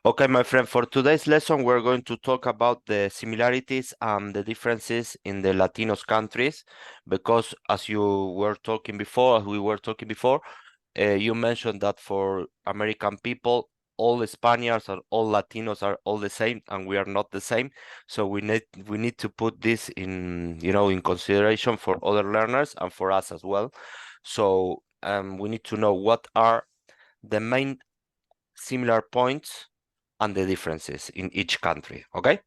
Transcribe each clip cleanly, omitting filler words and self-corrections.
Okay, my friend, for today's lesson, we're going to talk about the similarities and the differences in the Latinos countries, because as we were talking before, you mentioned that for American people, all the Spaniards and all Latinos are all the same, and we are not the same. So we need to put this in consideration for other learners and for us as well. So we need to know what are the main similar points and the differences in each country. Okay,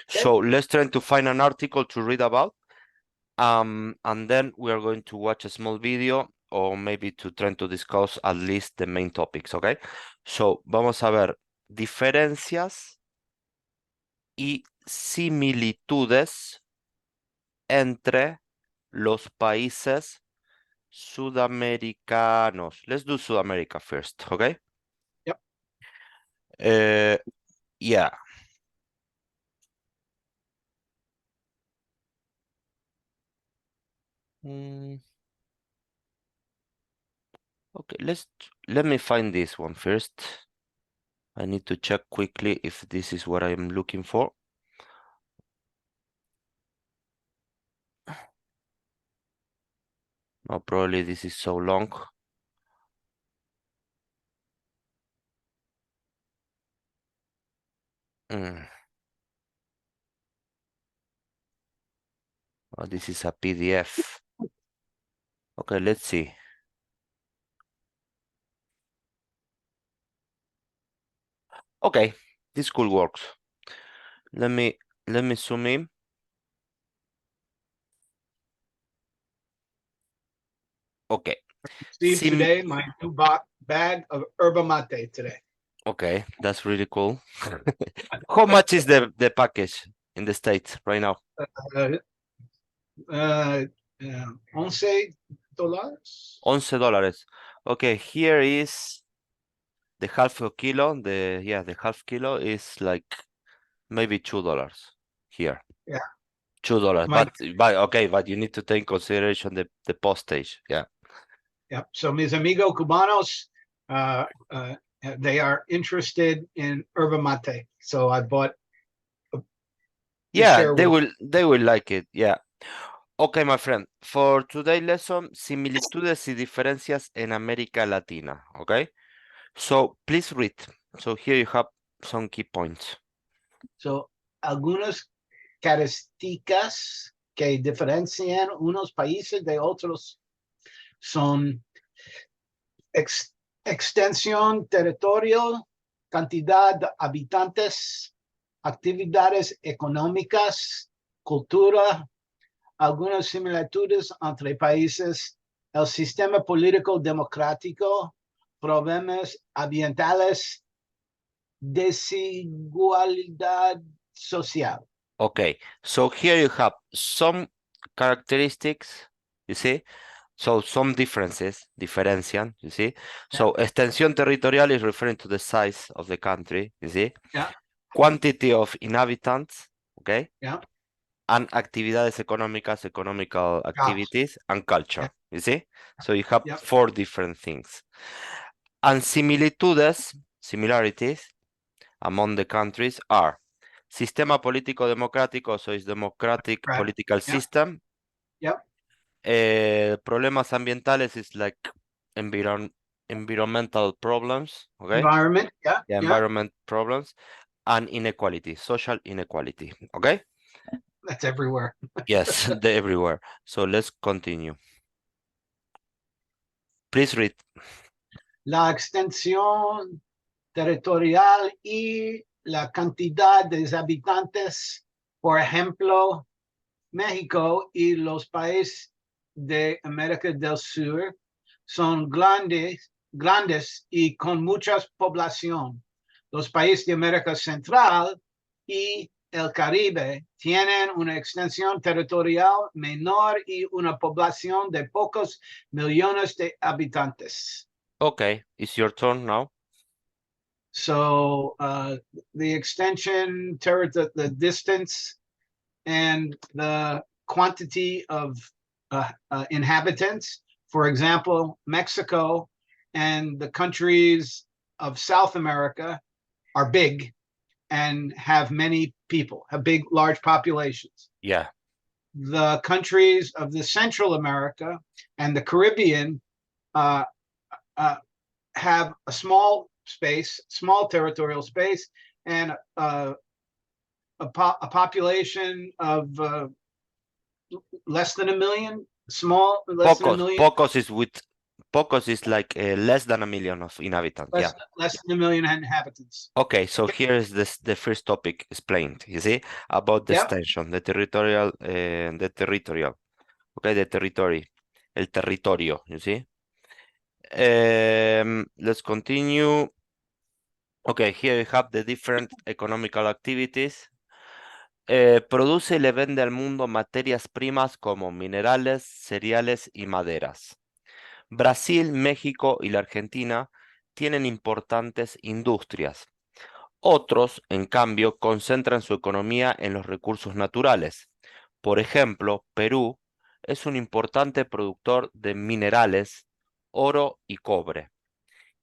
so let's try to find an article to read about, and then we are going to watch a small video, or maybe to try to discuss at least the main topics. Okay, so vamos a ver diferencias y similitudes entre los países sudamericanos. Let's do South America first. Okay. Yep. Yeah. Okay, let me find this one first. I need to check quickly if this is what I'm looking for. No, probably this is so long. Oh, this is a PDF. Okay, let's see. Okay, this could work. Let me zoom in. Okay. Steve, today my new bag of yerba mate today. Okay, that's really cool. How much is the package in the States right now? $11. $11. Okay, here is the half a kilo. The half kilo is like maybe $2 here. Yeah. $2. But you need to take consideration the postage. Yeah. Yeah. So mis amigos cubanos, they are interested in yerba mate. So I bought. Yeah, they will like it. Yeah. Okay, my friend. For today's lesson, similitudes y diferencias en América Latina. Okay. So please read. So here you have some key points. So algunas características que diferencian unos países de otros son extensión territorial, cantidad de habitantes, actividades económicas, cultura, algunas similitudes entre países, el sistema político democrático, problemas ambientales, desigualdad social. Okay, so here you have some characteristics, you see? So some differences, diferencian, you see? So extensión territorial is referring to the size of the country, you see? Yeah. Quantity of inhabitants, okay? Yeah. And actividades económicas, economical activities, and culture, you see? So you have four different things. And similarities among the countries are sistema político democrático, so it's democratic political system. Yep. Problemas ambientales is like environmental problems, okay? Environment, environment problems, and inequality, social inequality, okay? That's everywhere. Yes, they're everywhere. So let's continue. Please read. La extensión territorial y la cantidad de habitantes, por ejemplo, México y los países de América del Sur son grandes y con mucha población. Los países de América Central y el Caribe tienen una extensión territorial menor y una población de pocos millones de habitantes. Okay, it's your turn now. So the extension, the distance, and the quantity of inhabitants. For example, Mexico and the countries of South America are big and have many people, have big, large populations. Yeah. The countries of the Central America and the Caribbean uh, have a small space, small territorial space, and a population of less than a million, less than a million, Pocos is like less than 1 million of inhabitants. Yeah. less than a million inhabitants. Okay, so here is the first topic explained, you see, about the Yep. extension, the territorial, okay, the territory, el territorio, you see. Let's continue. Okay, here we have the different economical activities. Produce y le vende al mundo materias primas como minerales, cereales y maderas. Brasil, México y la Argentina tienen importantes industrias. Otros, en cambio, concentran su economía en los recursos naturales. Por ejemplo, Perú es un importante productor de minerales, oro y cobre.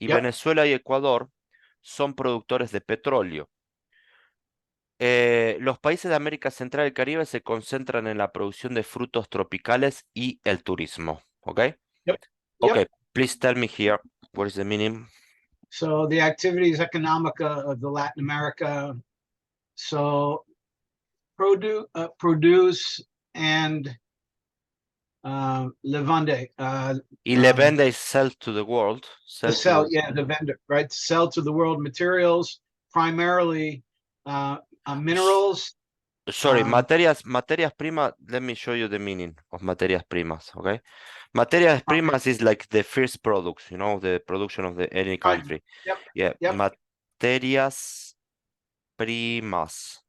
Y Yep. Venezuela y Ecuador son productores de petróleo. Los países de América Central y Caribe se concentran en la producción de frutos tropicales y el turismo. Okay? Yep. Okay, Yep. please tell me here, what is the meaning? So the activities economica of the Latin America. So produce and le vende. Y le vende is sell to the world. Sell, yeah, the vendor, right? Sell to the world materials, primarily minerals. Sorry, materias primas. Let me show you the meaning of materias primas. Okay, materias primas is like the first products, you know, the production of any country. Yep. Yeah, Yep. materias primas.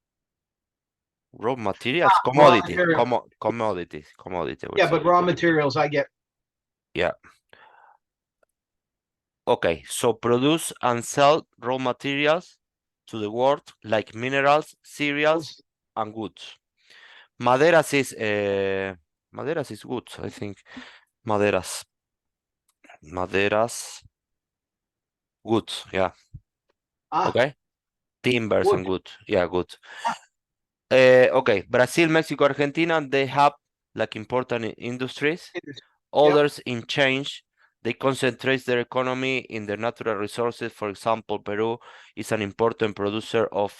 Raw materials, commodity, commodities. Yeah, but raw materials I get. Yeah. Okay, so produce and sell raw materials to the world like minerals, cereals, and goods. Maderas is goods, I think. Maderas, goods, yeah. Okay, timbers wood. and goods, yeah, goods. Okay, Brazil, Mexico, Argentina, they have like important industries. Others in change, they concentrate their economy in their natural resources. For example, Peru is an important producer of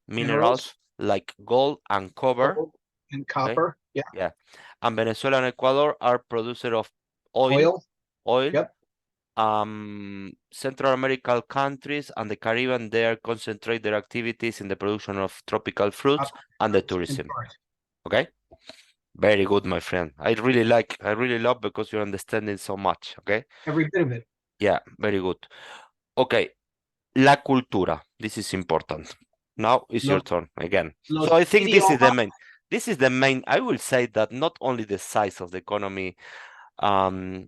minerals like gold and copper. Gold and copper, okay? Yeah. And Venezuela and Ecuador are producer of oil. Yep. Central American countries and the Caribbean, they concentrate their activities in the production of tropical fruits and the tourism. Okay. Very good, my friend. I really love because you're understanding so much, okay? Every bit of it. Yeah, very good. Okay, la cultura. This is important. Now it's your turn again. So I think this is the main, I will say that not only the size of the economy, I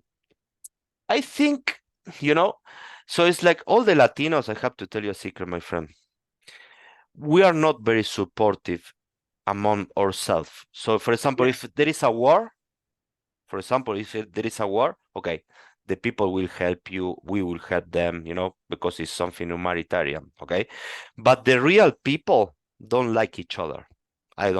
think, you know, so it's like all the Latinos, I have to tell you a secret, my friend. We are not very supportive among ourselves. So for example, if there is a war, okay, the people will help you, we will help them, you know, because it's something humanitarian, okay? But the real people don't like each other. I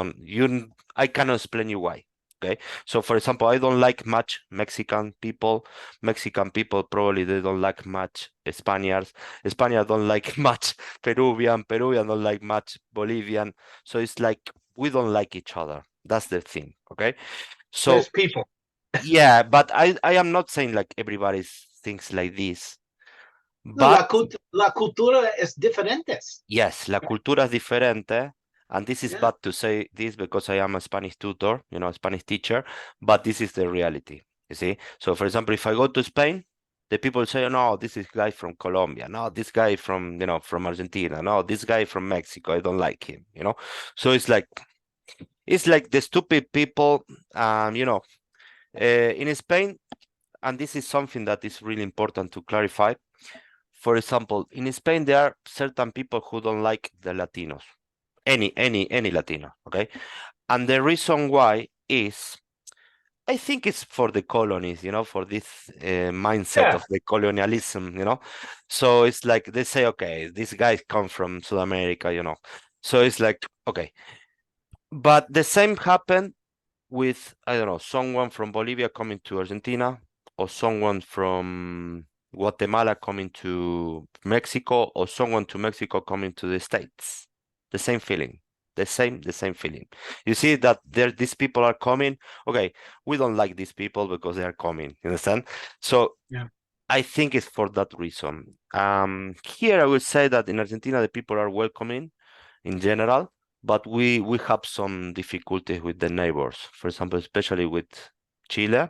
cannot explain you why, okay? So for example, I don't like much Mexican people. Mexican people probably they don't like much Spaniards. Spaniards don't like much Peruvian don't like much Bolivian. So it's like we don't like each other. That's the thing, okay? So there's people. Yeah, but I am not saying like everybody thinks like this. No, But la cultura es diferentes. yes, la cultura es diferente. And this is bad to say this because I am a Spanish tutor, you know, a Spanish teacher, but this is the reality, you see? So for example, if I go to Spain, the people say, no, this is guy from Colombia. No, this guy from, you know, from Argentina. No, this guy from Mexico. I don't like him, you know? So it's like the stupid people, you know, in Spain, and this is something that is really important to clarify. For example, in Spain, there are certain people who don't like the Latinos, any Latino, okay? And the reason why is I think it's for the colonies, for this mindset Yeah, of the colonialism. So it's like they say, okay, these guys come from South America. So it's like, okay. But the same happened with, I don't know, someone from Bolivia coming to Argentina, or someone from Guatemala coming to Mexico, or someone to Mexico coming to the States. The same feeling, the same feeling. You see that these people are coming. Okay, we don't like these people because they are coming. You understand? So yeah. I think it's for that reason. Here I would say that in Argentina the people are welcoming in general, but we have some difficulties with the neighbors. For example, especially with Chile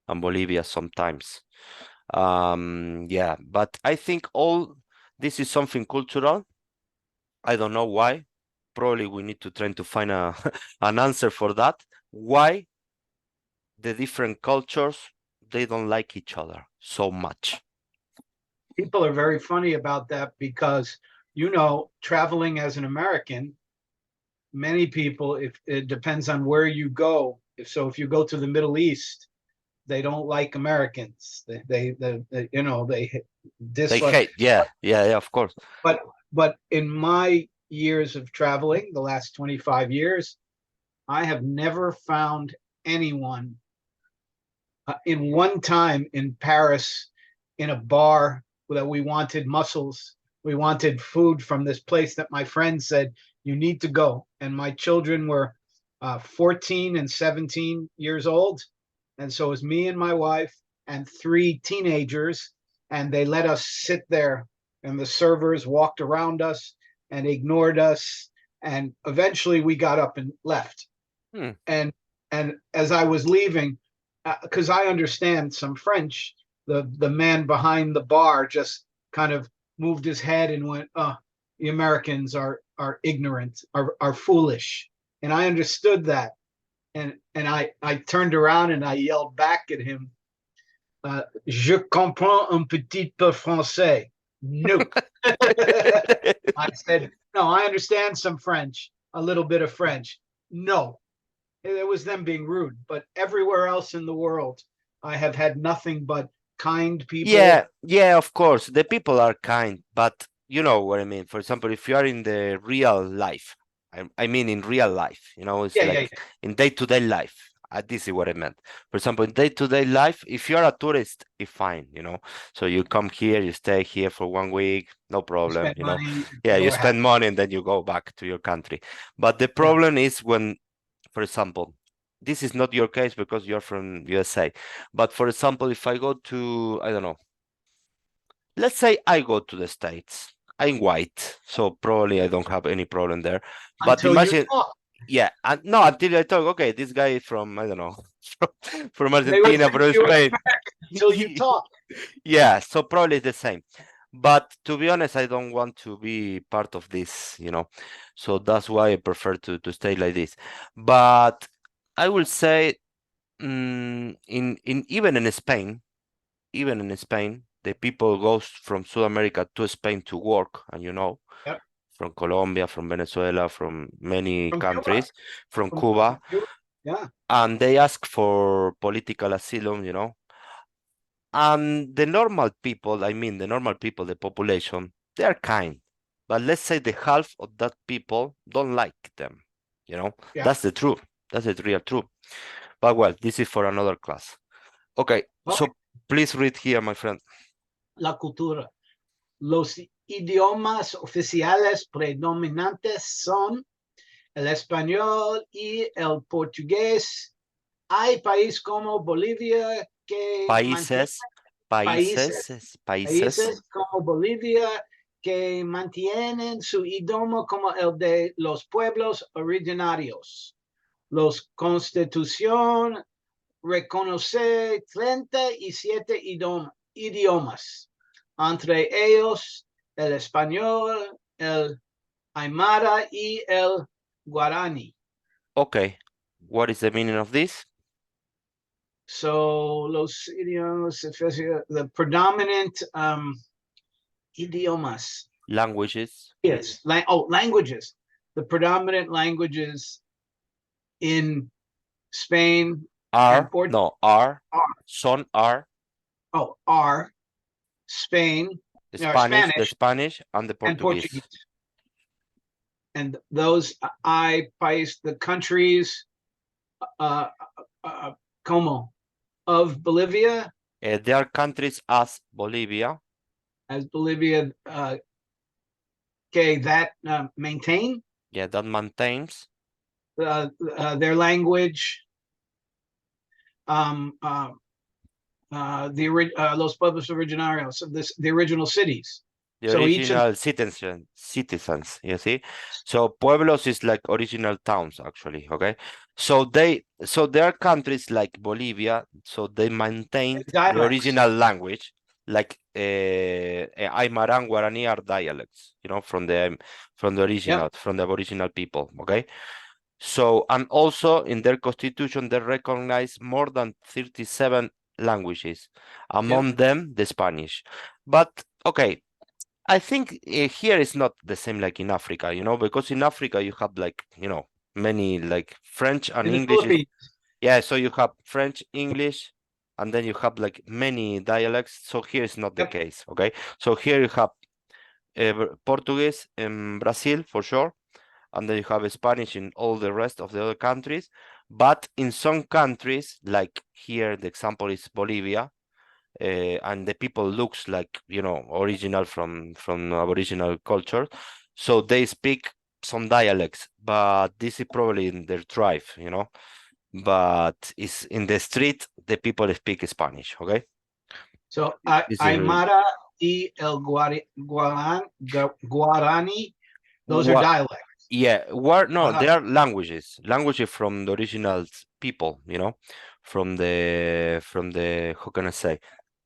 and Bolivia sometimes. Yeah, but I think all this is something cultural. I don't know why. Probably we need to try to find an answer for that. Why the different cultures they don't like each other so much? People are very funny about that because, traveling as an American, many people, if it depends on where you go. If you go to the Middle East, they don't like Americans. They They dislike. hate. Yeah, yeah, yeah, of course. But but in my years of traveling, the last 25 years, I have never found anyone in one time in Paris in a bar that we wanted mussels. We wanted food from this place that my friend said, you need to go. And my children were 14 and 17 years old. And so it was me and my wife and three teenagers. And they let us sit there. And the servers walked around us and ignored us. And eventually we got up and left. Hmm. And as I was leaving, because I understand some French, the man behind the bar just kind of moved his head and went, "Oh, the Americans are ignorant, are foolish," and I understood that, and I turned around and I yelled back at him, "Je comprends un petit peu français." No, I said, "No, I understand some French, a little bit of French." No, it was them being rude, but everywhere else in the world, I have had nothing but kind Yeah, people. yeah, of course. The people are kind, but you know what I mean. For example, if you are in the real life, I mean in real life, it's Yeah, yeah, like yeah. in day-to-day life. This is what I meant. For example, in day-to-day life, if you're a tourist, it's fine. So you come here, you stay here for 1 week, no You problem, spend money, Yeah, people you are happy. spend money and then you go back to your country. But the Yeah, problem is when, for example, this is not your case because you're from USA. But for example, if I go to, I don't know, let's say I go to the States. I'm white, so probably I don't have any problem there. But until you imagine, talk. yeah, and no, until I talk, okay, this guy is from, I don't know, from They would Argentina, think from you were Spain. until you talk. Yeah, so probably it's the same. But to be honest, I don't want to be part of this. So that's why I prefer to stay like this. But I will say, in even in Spain, the people goes from South America to Spain to work, and Yep. from Colombia, from Venezuela, from many From Cuba, countries, from from Cuba, Cuba. Yeah, and they ask for political asylum. And the normal people, I mean, the normal people, the population, they are kind. But let's say the half of that people don't like them. yeah. That's the truth. That's the real truth. But well, this is for another class. Okay, Okay. so please read here, my friend. La cultura. Los idiomas oficiales predominantes son el español y el portugués. Hay países como Bolivia que mantienen Países, países, países. países como Bolivia que mantienen su idioma como el de los pueblos originarios. Los constitución reconoce 37 idiomas, entre ellos el español, el aymara y el guaraní. Okay, what is the meaning of this? So los idiomas, the predominant idiomas. Languages. Yes, languages. The predominant languages in Spain, and are, are, son are, are Spain, or Spanish, the Spanish Spanish, and the and Portuguese. Portuguese. And those país, the countries, uh, como of Bolivia, There are countries as Bolivia, as Bolivia, okay, that maintain yeah, that maintains their language, los pueblos originarios of this, the original cities. the So each of original citizens, you see. So pueblos is like original towns, actually. Okay, so there are countries like Bolivia, so they maintained the dialects. original language, like Aymara and Guarani are dialects, you know, from the original, Yep. from the Aboriginal people. Okay, so and also in their constitution they recognize more than 37 languages, among them the Spanish. But okay, I think here is not the same like in Africa, you know, because in Africa you have like, you know, many like French and In the English is, Philippines. yeah, so you have French, English, and then you have like many dialects. So here is not the Yep. case, okay? So here you have Portuguese in Brazil for sure, and then you have Spanish in all the rest of the other countries. But in some countries, like here, the example is Bolivia, and the people looks like, you know, original from Aboriginal culture, so they speak some dialects, but this is probably in their tribe, you know, but it's in the street the people speak Spanish. Okay, So this is really Aymara y el Guarani, those are what. dialects. Yeah, no, they are languages from the original people, you know, from the how can I say,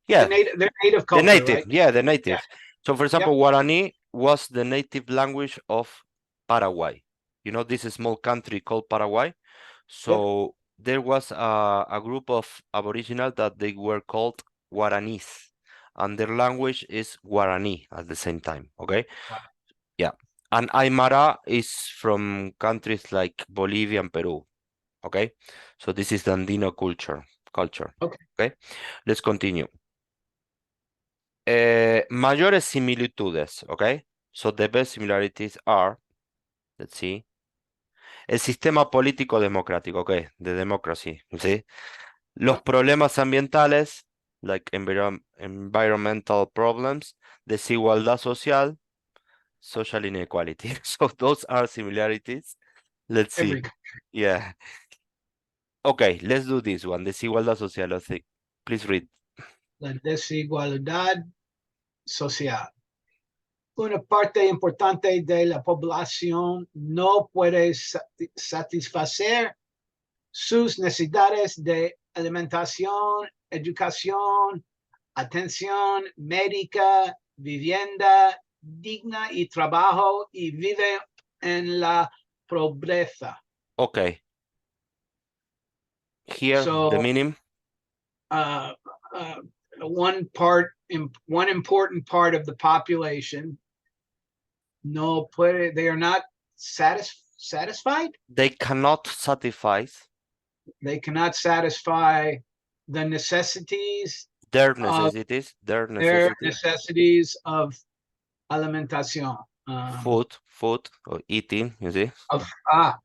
The yeah, native, their native the culture, native, right? yeah, the Yeah. natives. So, for Yep. example, Guarani was the native language of Paraguay. You know, this small country called Paraguay. Yep. So there was a group of Aboriginal that they were called Guaranis, and their language is Guarani at the same time. Okay, Wow. yeah. And Aymara is from countries like Bolivia and Peru. Okay, so this is the Andino culture. Okay. Okay, let's continue. Mayores similitudes, okay? So the best similarities are, let's see, el sistema político democrático, okay, the democracy, you see? Los Yep. problemas ambientales, like environmental problems, desigualdad social, social inequality. So those are similarities. Let's see. Every Yeah. Okay, let's do this one. Desigualdad social, let's see. Please read. La desigualdad social. Una parte importante de la población no puede satisfacer sus necesidades de alimentación, educación, atención médica, vivienda digna y trabajo, y vive en la pobreza. Okay. Here, the So meaning. uh, uh, one important part of the population they are not satisfied. They cannot satisfy They cannot satisfy the necessities their of necessities, their their necessity, necessities of alimentación, food or eating, you see, of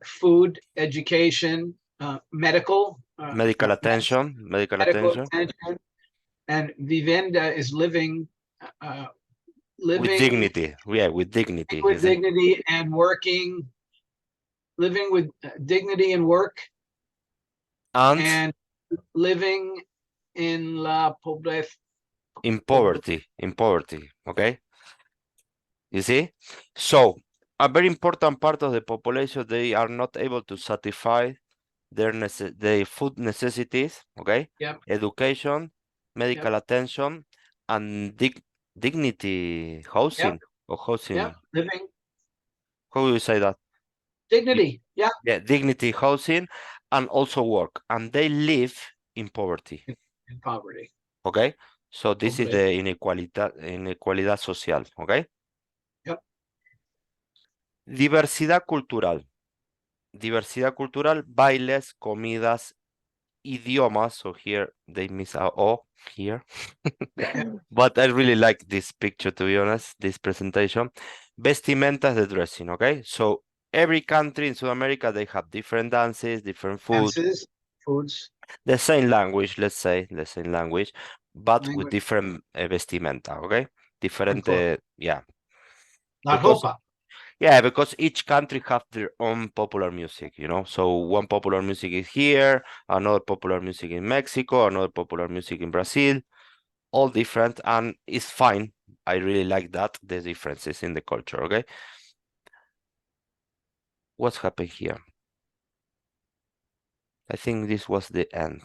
food, education, medical, medical medical attention attention, and vivienda is living, uh, with living dignity. Yeah, with dignity, you with see. dignity and working, living with dignity and work, And and living in la pobreza. in poverty, okay? You see? So, a very important part of the population, they are not able to satisfy their food necessities, okay? Yep. Education, medical Yep. attention, and dignity housing Yep. or housing. Yep. Living How do you say that? dignity. Yeah. Yeah, dignity housing and also work. And they live in poverty. In poverty. Okay? So this is Pobreza. the inequalidad social. Okay? Yep. Diversidad cultural. Diversidad cultural, bailes, comidas, idiomas. So here they miss a O here. But I really like this picture, to be honest, this presentation. Vestimentas, the dressing, okay? So every country in South America, they have different dances, different food, Dances, foods, the same language, let's say, the same language, but with language, different vestimenta, okay? Different, yeah. la Because ropa. yeah, because each country have their own popular music, you know. So one popular music is here, another popular music in Mexico, another popular music in Brazil, all different, and it's fine. I really like that, the differences in the culture, okay? What's happened here? I think this was the end.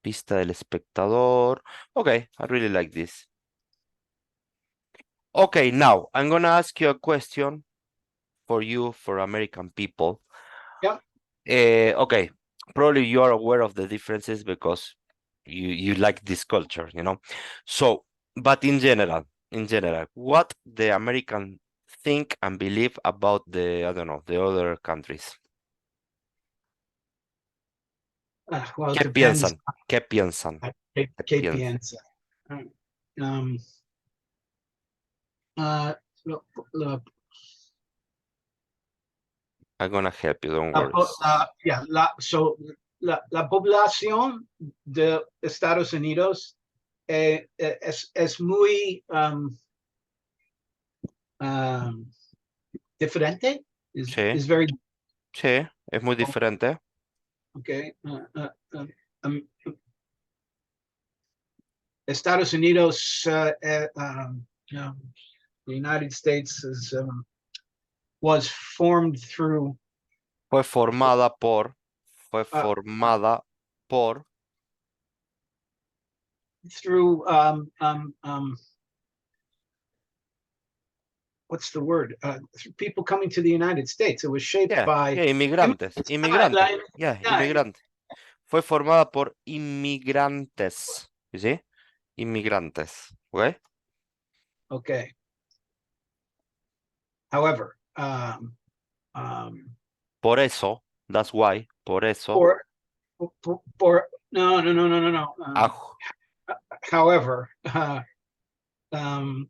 Pista del espectador. Okay, I really like this. Okay, now I'm gonna ask you a question for you, for American people. Yeah. Okay, probably you are aware of the differences because you like this culture, you know. So, but in general, what the American think and believe about the, I don't know, the other countries? Well, it ¿Qué depends. piensan? ¿Qué piensan? ¿Qué ¿Qué piensan? piensa? Um, uh, lo- lo- I'm gonna help you, don't worry. yeah, la población de Estados Unidos es muy um, diferente. Sí, Is very sí, es muy diferente. okay. Um, Estados Unidos, the United States was formed Fue formada por, fue uh, formada por, through what's the word? Through people coming to the United States. It was shaped yeah, by yeah, inmigrantes, immigrants. inmigrantes, Like, yeah, yeah, inmigrantes. Fue formada por inmigrantes, you see? Inmigrantes, ¿ok? okay. However, Por eso, that's why, por eso, for no. aj- However, um,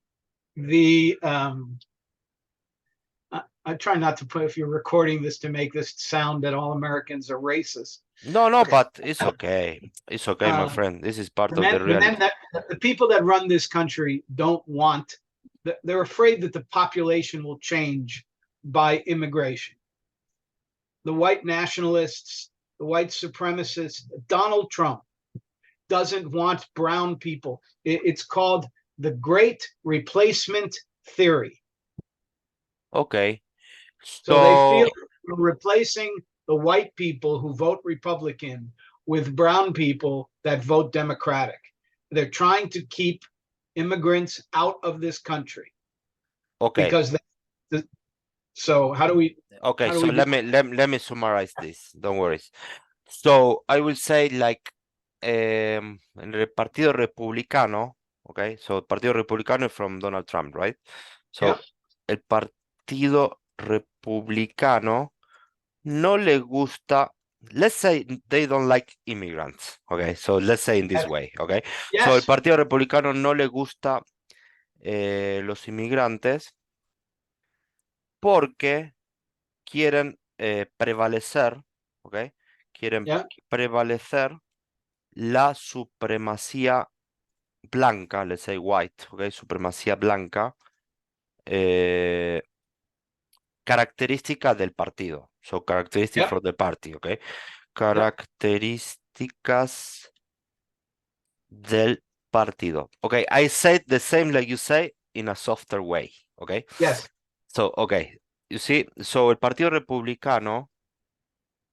the I try not to put, if you're recording this, to make this sound that all Americans are racist. no, no, Okay. but it's okay. It's okay, my friend. This is part of the The men reality. that the people that run this country don't want. They're afraid that the population will change by immigration. The white nationalists, the white supremacists, Donald Trump doesn't want brown people. It's called the Great Replacement Theory. Okay, So they so, feel we're replacing the white people who vote Republican with brown people that vote Democratic. They're trying to keep immigrants out of this country okay, because so how do we okay, how do so we do let me summarize this. Don't worry. So I will say like en el Partido Republicano, okay, so el Partido Republicano is from Donald Trump, right? yeah So el Partido Republicano no le gusta, let's say they don't like immigrants, okay, so let's say in this way, okay. So el yes Partido Republicano no le gusta los inmigrantes porque quieren prevalecer, okay, quieren yeah prevalecer la supremacía blanca, let's say white, okay, supremacía blanca, eh, característica del partido. So characteristic yeah for the party, okay. yeah Características del partido. Okay, I said the same like you say in a softer way, okay. yes So, okay, you see, so el Partido Republicano,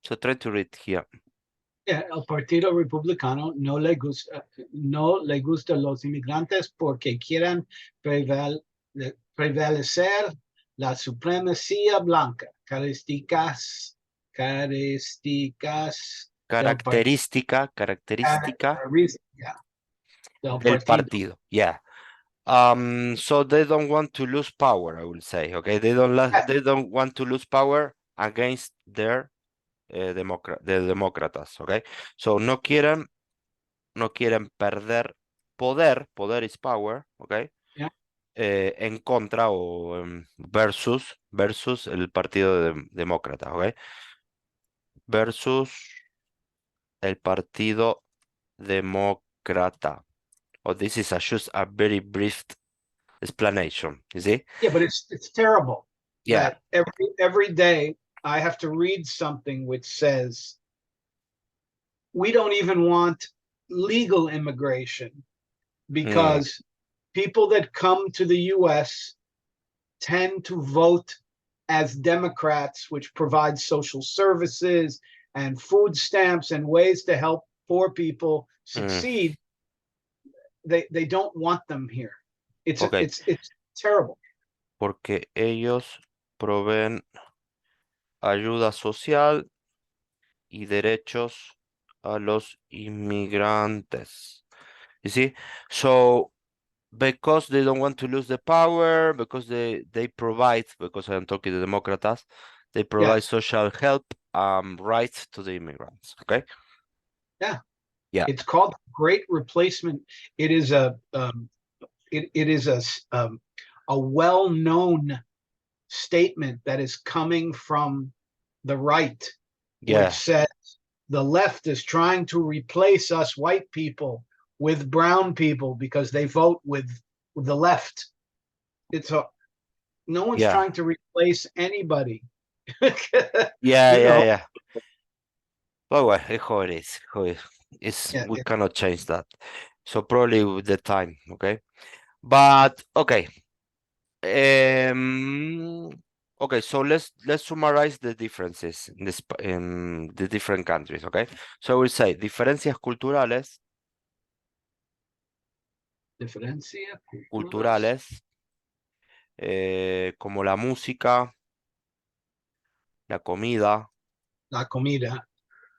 so try to read here. yeah, el Partido Republicano no le gusta los inmigrantes porque quieren prevalecer la supremacía blanca, características del partido. Característica Yeah, del del partido. partido. Yeah. So they don't want to lose power, I will say. Okay, they don't Yes, they don't want to lose power against their de demócratas, ¿ok? So, no quieren perder poder is power, ¿ok? Yeah. En contra o versus el partido demócrata, ¿ok? Versus el partido demócrata. Oh, this is just a very brief explanation, you see? Yeah, but it's terrible Yeah. that every day I have to read something which says we don't even want legal immigration because people that come to the US tend to vote as Democrats, which provide social services and food stamps and ways to help poor people succeed. They don't want them here. Ok, It's terrible. porque ellos proveen ayuda social y derechos a los inmigrantes. You see? So, because they don't want to lose the power, because they provide, because I'm talking to Democrats, they provide Yes. social help, rights to the immigrants. Okay? Yeah. Yeah. It's called Great Replacement. It is it is a well-known statement that is coming from the right, which Yeah. says the left is trying to replace us white people with brown people because they vote with the left. It's a no one's Yeah. trying to replace anybody. Yeah, You yeah, know, yeah. But well, it's yeah, we cannot change that. So probably with the time, okay? But okay. Okay, so let's summarize the differences in the different countries, okay? So we'll say diferencias diferencia culturas, culturales, como la música, la comida, la comida,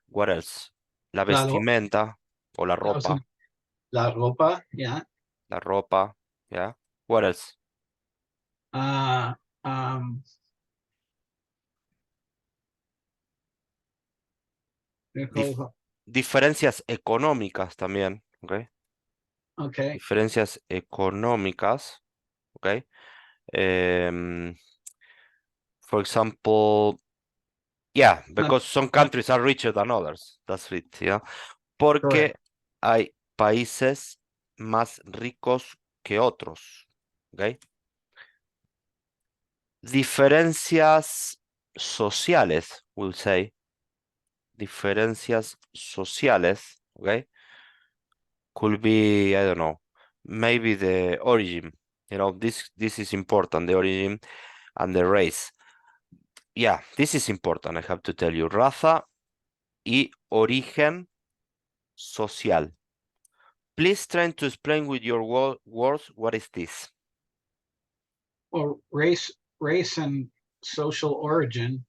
what else? La la, vestimenta o la ropa, yeah. la ropa, yeah. What else? Uh, um, Dif- diferencias económicas también, okay? okay. Diferencias económicas, okay? Um, for example, yeah, Not, because some not countries are richer than others. That's it, yeah. Porque correct. hay países más ricos que otros, okay? Diferencias sociales, we'll say. Diferencias sociales, okay? Could be, I don't know, maybe the origin. You know, this is important, the origin and the race. Yeah, this is important, I have to tell you. Raza y origen social. Please try to explain with your words what is this. Well, race and social origin.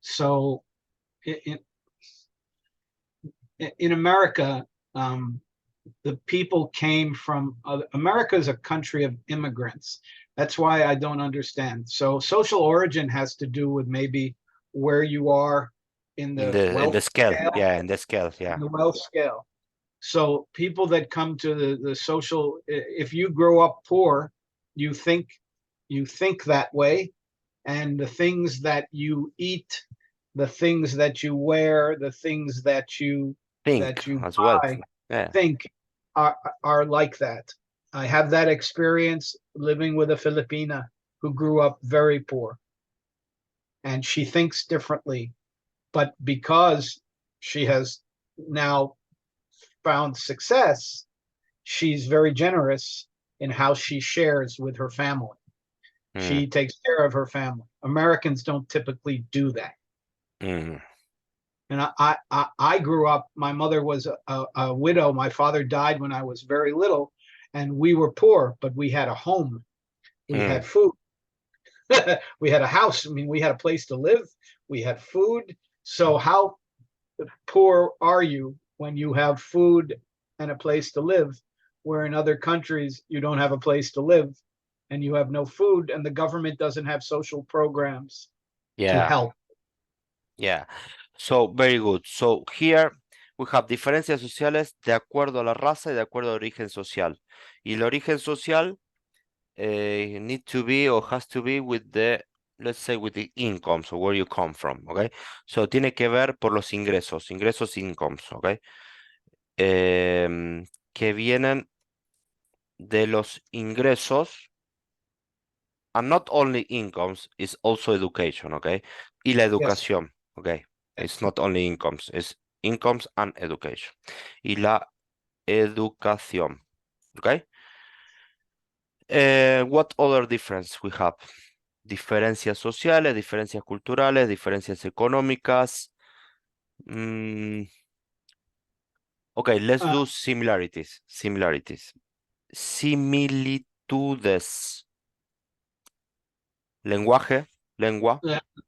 So in in America, the people came from America is a country of immigrants. That's why I don't understand. So social origin has to do with maybe where you are in In the the wealth scale, scale, yeah, in the scale, yeah. in the wealth scale. So people that come to the social, if you grow up poor, you think you think that way, and the things that you eat, the things that you wear, the things Think that you as well. buy, Yeah. think are like that. I have that experience living with a Filipina who grew up very poor, and she thinks differently. But because she has now found success, she's very generous in how she shares with her family. Mm, She takes care of her family. Americans don't typically do that. mm, And I grew up, my mother was a widow. My father died when I was very little, and we were poor, but we had a home. We mm. had food. We had a house. I mean, we had a place to live. We had food. So how poor are you when you have food and a place to live, where in other countries you don't have a place to live and you have no food and the government doesn't have social programs to Yeah, help? yeah. So, very good. So, here we have diferencias sociales de acuerdo a la raza y de acuerdo al origen social. Y el origen social need to be or has to be with the, let's say, with the incomes or where you come from, okay? So, tiene que ver por los ingresos, incomes, okay? Que vienen de los ingresos, and not only incomes, is also education, okay? Y la Yes. educación, okay? It's not only incomes, it's incomes and education. Y la educación, okay? What other difference we have? Diferencias sociales, diferencias culturales, diferencias económicas. Okay, let's Uh, do similarities. Similitudes. Lenguaje, lengua.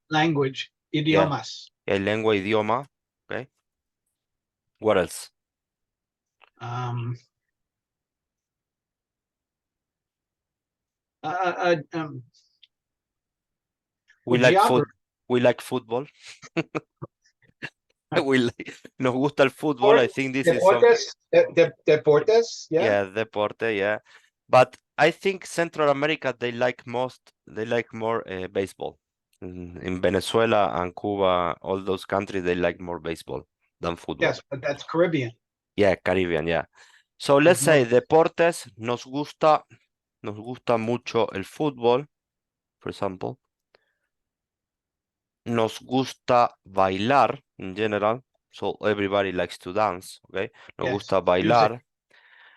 Language, Yeah. idiomas. Lengua, idioma. Okay. What else? Um, uh, uh, um, We like food. geography. We like football. Nos gusta el fútbol. I think this is some. Deportes, yeah. Yeah, deporte, yeah. But I think Central America they like more baseball. In Venezuela and Cuba, all those countries they like more baseball than football. Yes, but that's Caribbean. Yeah, Caribbean, yeah. So let's There's say more. deportes, nos gusta mucho el fútbol, for example. Nos gusta bailar in general. So everybody likes to dance, okay? Nos Yes, gusta music, bailar.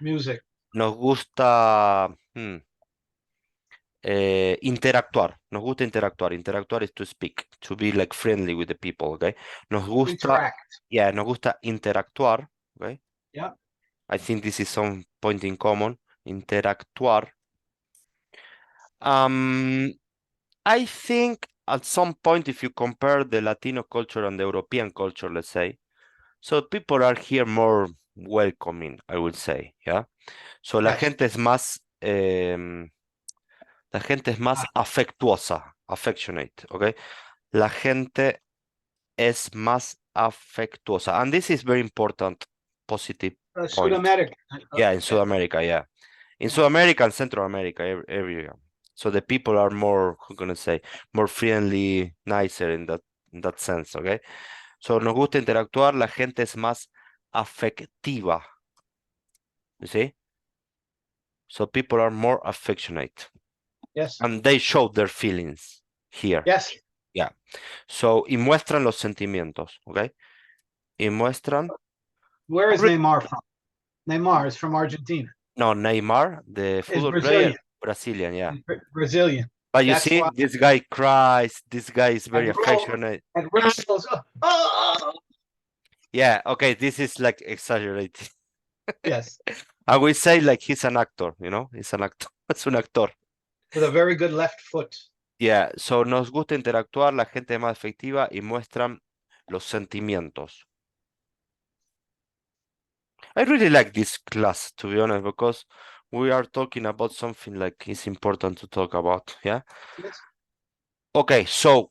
music. Nos gusta interactuar. Nos gusta interactuar. Interactuar is to speak, to be like friendly with the people, okay? Nos gusta, Interact. yeah, nos gusta interactuar, okay? Yeah. I think this is some point in common. Interactuar. Um, I think at some point, if you compare the Latino culture and the European culture, let's say, so people are here more welcoming, I would say, yeah. So Yes. la gente es más afectuosa, affectionate, okay. La gente es más afectuosa, and this is very important, positive point. Sudamerica. Yeah, in South America, yeah. In Yeah. South America and Central America, area. So the people are more, how can I say, more friendly, nicer in that sense, okay? So nos gusta interactuar, la gente es más afectiva, you see? So people are more affectionate Yes. and they show their feelings here. Yes. Yeah. So, y muestran los sentimientos, okay? Y muestran. Where is Neymar from? Neymar is from Argentina. No, Neymar, the Is football player, Brazilian. Brazilian, yeah. He's Brazilian. But you That's see, why. this guy cries, this guy is very And Ronaldo, affectionate. and Ronaldo goes, oh. Yeah, okay, this is like exaggerated. Yes, I will say like he's an actor, you know, he's an actor, es un actor. with a very good left foot. Yeah, so nos gusta interactuar, la gente es más efectiva y muestran los sentimientos. I really like this class, to be honest, because we are talking about something like it's important to talk about, yeah? Yes. Okay, so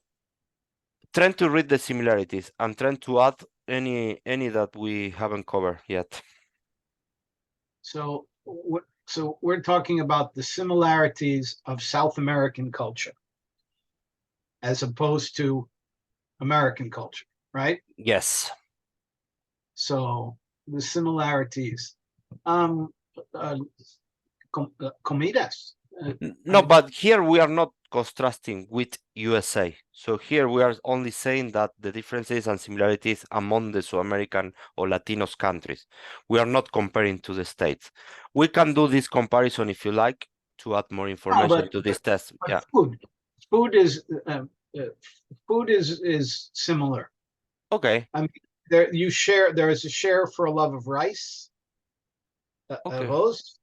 trying to read the similarities and trying to add any that we haven't covered yet. So, so we're talking about the similarities of South American culture as opposed to American culture, right? Yes. So the similarities, um, uh, comidas. No, but here we are not contrasting with USA. So here we are only saying that the differences and similarities among the South American or Latinos countries. We are not comparing to the States. We can do this comparison if you like to add more information to this test. But Yeah. food is food is similar. Okay. I mean, there you share. There is a share for a love of rice, Okay. arroz.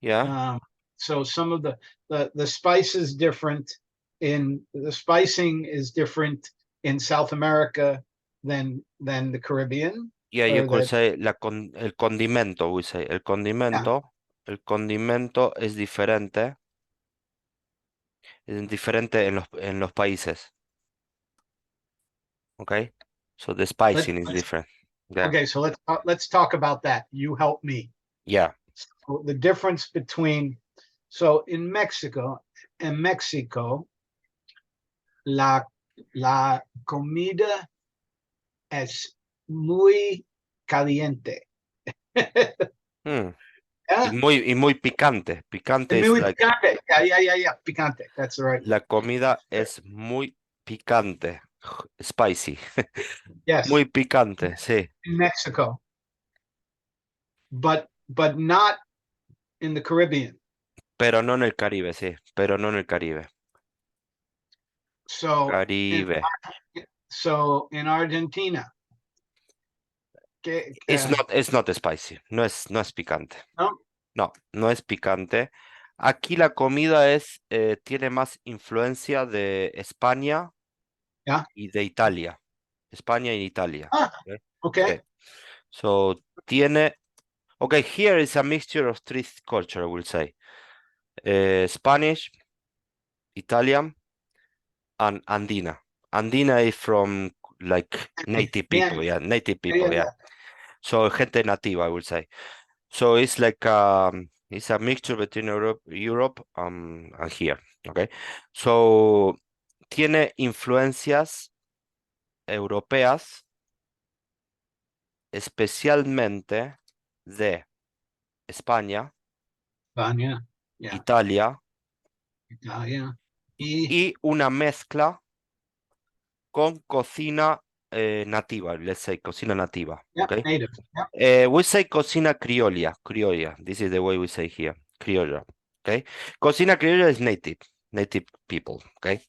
Yeah. So some of the spice is different in the spicing is different in South America than the Caribbean. Yeah, you Or could that say el condimento, we say. yeah. El condimento es diferente en los países. Okay. So the Let's, spicing is let's different. Yeah. okay. So let's talk about that. You help me. Yeah. So the difference between so in Mexico, la la comida es muy caliente. Hmm. Yeah, Y muy picante. es Picante is muy like picante. Yeah. Picante. That's right. la comida es muy picante. Spicy. Yes, Muy picante, sí. in Mexico, but not in the Caribbean. Pero no en el Caribe, sí. Pero no en el Caribe. So in Caribe. in Argentina, que, It's not spicy. No es picante. no, No, no es picante. Aquí la comida tiene más influencia de España yeah. y de Italia. España y Italia. Ah, ¿Ok? okay. Sí. So, tiene. Okay, here is a mixture of three culture, I will say. Spanish, Italian, and Andina. Andina is from like native Yeah, people, yeah, native yeah, people, yeah. yeah. So gente nativa, I would say. So it's a mixture between Europe and here, okay? So tiene influencias europeas, especialmente de España, España, yeah, Italia Italia, y y una mezcla con cocina nativa, let's say cocina nativa, yeah, okay? native. Yeah, We say cocina criolla. This is the way we say here, criolla. Okay, cocina criolla is native people. Okay,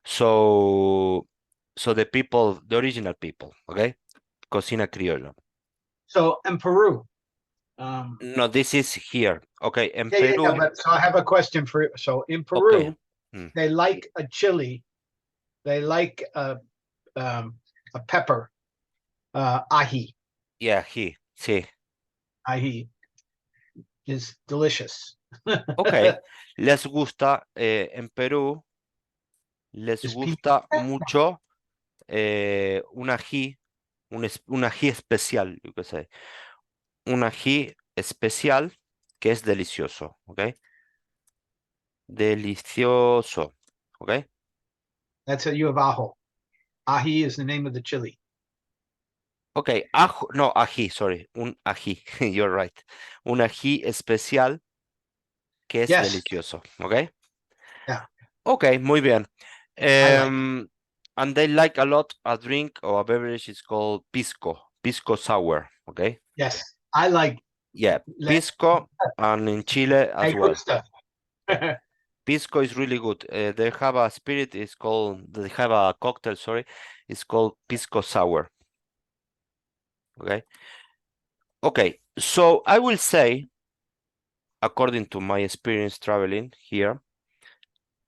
so the original people. Okay, cocina criolla. so in Peru, um, No, this is here. Okay, en yeah. Peru. But so I have a question for you. So in Okay, Peru, mm, they like a chili. They like um, a pepper, ají. yeah, sí. Ají is delicious. Okay, les gusta en Perú, les Is pimienta? gusta mucho un ají especial, you could say. Un ají especial que es delicioso, ¿ok? Delicioso, ¿ok? That's a you have ajo. Ají is the name of the chili. Ok, ajo, no, ají, sorry, un ají, you're right. Un ají especial que es Yes. delicioso, ¿ok? Yeah, Ok, muy bien. I like. And they like a lot a drink or a beverage is called pisco sour, ¿ok? Yes, I like. Yeah, pisco and in Chile Me as well. gusta. Yeah. Pisco is really good. They have a spirit, they have a cocktail, sorry, it's called pisco sour. Okay. Okay. So I will say, according to my experience traveling here,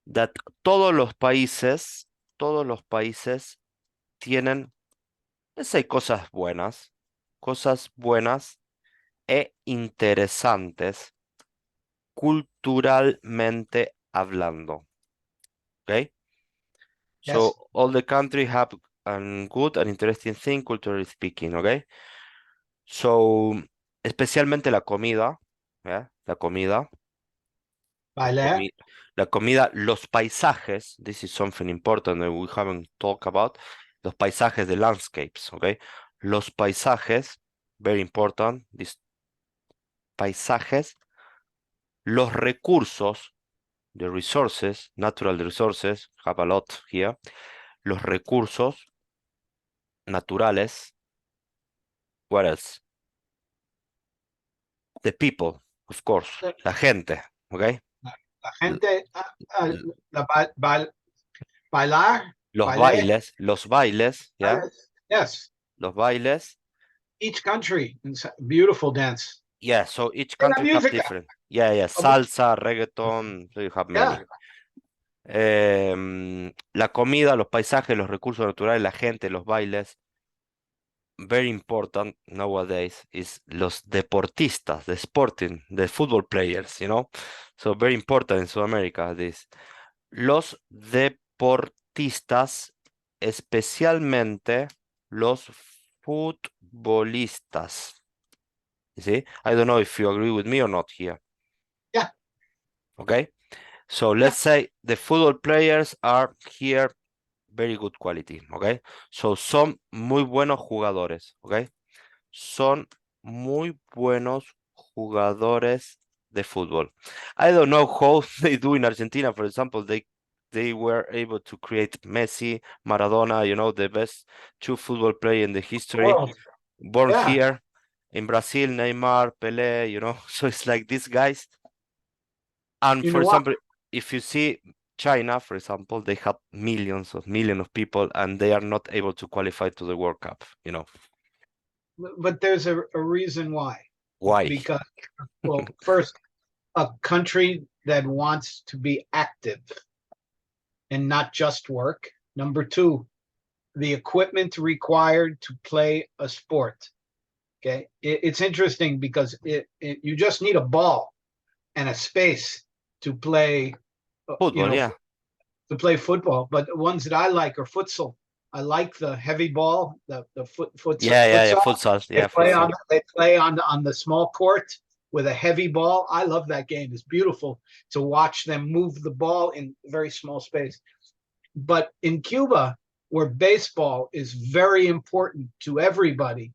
that todos los países tienen, let's say, cosas buenas e interesantes culturalmente hablando. Okay. Yes, So all the country have a good and interesting thing culturally speaking, okay? So, especialmente la comida, ¿ya? La bailar. comida, la comida, los paisajes, this is something important that we haven't talked about, los paisajes de landscapes, okay? Los paisajes, very important, these paisajes, los recursos, the resources, natural resources, have a lot here, los recursos naturales, what else? The people, of course, la gente, okay? La L- gente, l- la bailar, baile. los bailes, ¿ya? Yes, Los bailes. each country, beautiful dance. Yeah, so each And la country have música. different. Yeah, salsa, reggaeton, so you have Yeah, many. La comida, los paisajes, los recursos naturales, la gente, los bailes. Very important nowadays is los deportistas, the sporting, the football players, you know? So very important in South America, this. Los deportistas, especialmente los futbolistas. You see? I don't know if you agree with me or not here. Yeah. Okay. So let's say the football players are here very good quality. Okay. So son muy buenos jugadores. Okay. Son muy buenos jugadores de fútbol. I don't know how they do in Argentina. For example, they were able to create Messi, Maradona, you know, the best two football players in the history, World. born Yeah. here. In Brazil, Neymar, Pelé, you know, so it's like these guys. And You for know what? example, if you see China, for example, they have millions of people and they are not able to qualify to the World Cup, you know. But there's a reason why. Why? Because, well, first, a country that wants to be active and not just work. Number two, the equipment required to play a sport. Okay, it's interesting because you just need a ball and a space to play, Football, yeah. to play football. But the ones that I like are futsal. I like the heavy ball, the Yeah, futsal. futsal, yeah, futsal. They play on the small court with a heavy ball. I love that game. It's beautiful to watch them move the ball in very small space. But in Cuba, where baseball is very important to everybody,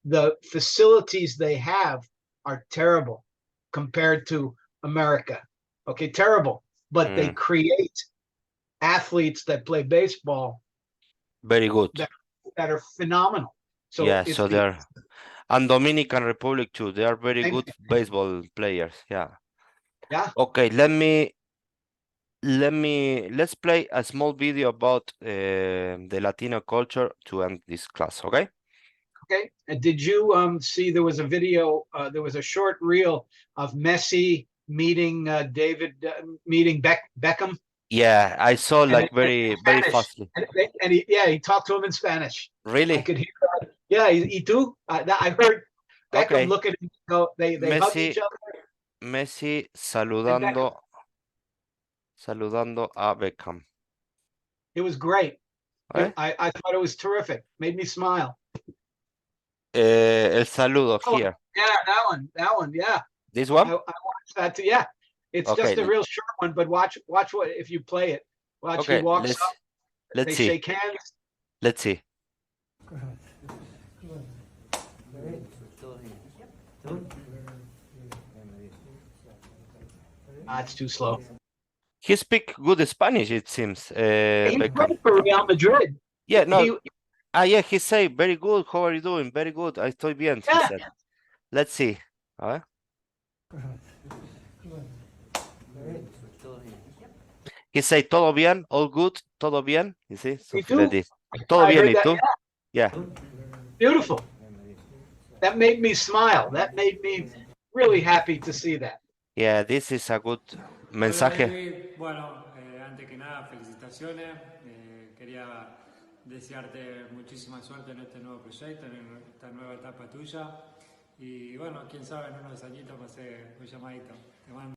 the facilities they have are terrible compared to America. Okay, terrible. But they create athletes that play baseball Very good. that are phenomenal. So Yeah, it's so they're and Dominican Republic too. They are very same good thing. baseball players. Yeah. Yeah. Okay, let's play a small video about the Latino culture to end this class, okay? Okay. And did you see there was a video, there was a short reel of Messi meeting meeting Beckham? Yeah, I saw And like very very Spanish. fastly. And he talked to him in Spanish. I Really? could hear that. Yeah, he too. I heard Beckham Okay. look at him, go, they hug Messi each other. Messi And Beckham, saludando a Beckham. it was great. ¿Eh? I thought it was terrific. Made me smile. El saludo Oh, here. yeah, that one, yeah. This I one? watched that too. Yeah, it's Okay. just a real short one, but watch what if you play it. Watch, he Okay, walks up, let's they see. shake hands. Let's see. It's too slow. He speak good Spanish, it seems. He Beckham. played for Real Madrid. Yeah, no. He, Yeah, he say very good. How are you doing? Very good. Estoy bien, he yeah, said. Let's see. He say todo bien, all good, todo bien. You see? me Something like too. this. Todo I bien, heard ¿y that. tú? Yeah, Yeah. beautiful. That made me smile. That made me really happy to see that. Yeah, this is a good Hola, mensaje. David. Bueno, antes que nada, felicitaciones. Quería desearte muchísima suerte en este nuevo proyecto, en esta nueva etapa tuya. Y bueno, quién sabe, en unos añitos me hace un llamadito. Te mando.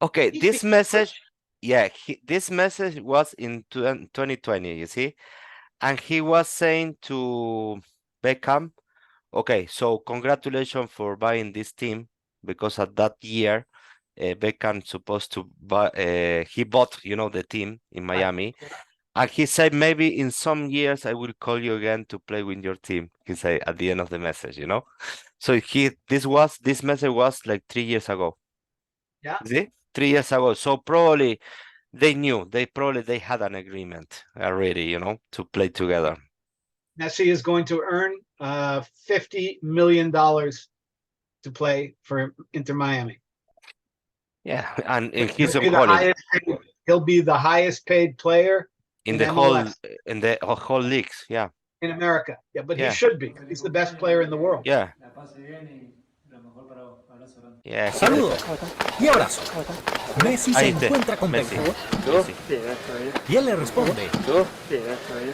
Okay, He this speaks message, yeah, this message was in 2020, you see? And he was saying to Beckham, okay, so congratulations for buying this team, because at that year, Beckham supposed to buy, he bought, you know, the team in Miami. And he said, maybe in some years I will call you again to play with your team. He said at the end of the message, you know? So this message was like 3 years ago. Yeah. See? 3 years ago. So probably they knew, they had an agreement already, you know, to play together. Messi is going to earn $50 million to play for Inter Miami. Yeah, and he's on He'll be the holiday he'll be the highest paid player in in the MLS, whole leagues. Yeah, in America. Yeah, but he yeah, should be. He's the best player in the world. yeah, La pase bien y lo mejor para vos. Abrazo grande. yeah. Saludos y abrazo. Messi se Ahí está, encuentra con Messi. Beckham Messi. y él le responde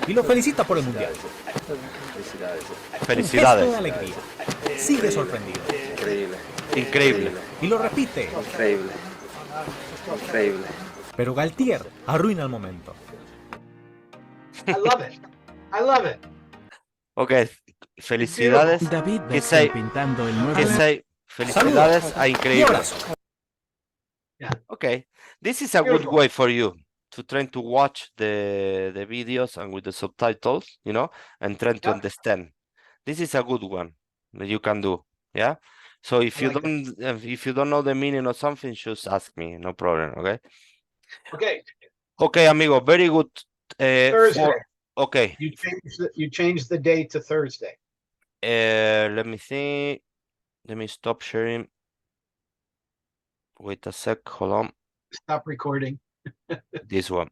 y lo felicita por el mundial. Un gesto de Felicidades. alegría. Sigue sorprendido Increíble. y lo repite. Pero Galtier arruina el momento. I love it. I love it. Okay, felicidades. David Que say, pintando el nuevo. que say, felicidades a Y increíble. abrazo. Okay, this is a good Beautiful. way for you to try to watch the videos and with the subtitles, you know, and try to Yep. understand. This is a good one that you can do. Yeah. So if I you like don't if you don't know the meaning of something, just ask me. No problem. Okay. Okay, Okay, amigo. Very good. Thursday. Okay. You changed the date to Thursday. Let me see. Let me stop sharing. Wait a sec. Hold on. Stop recording. This one.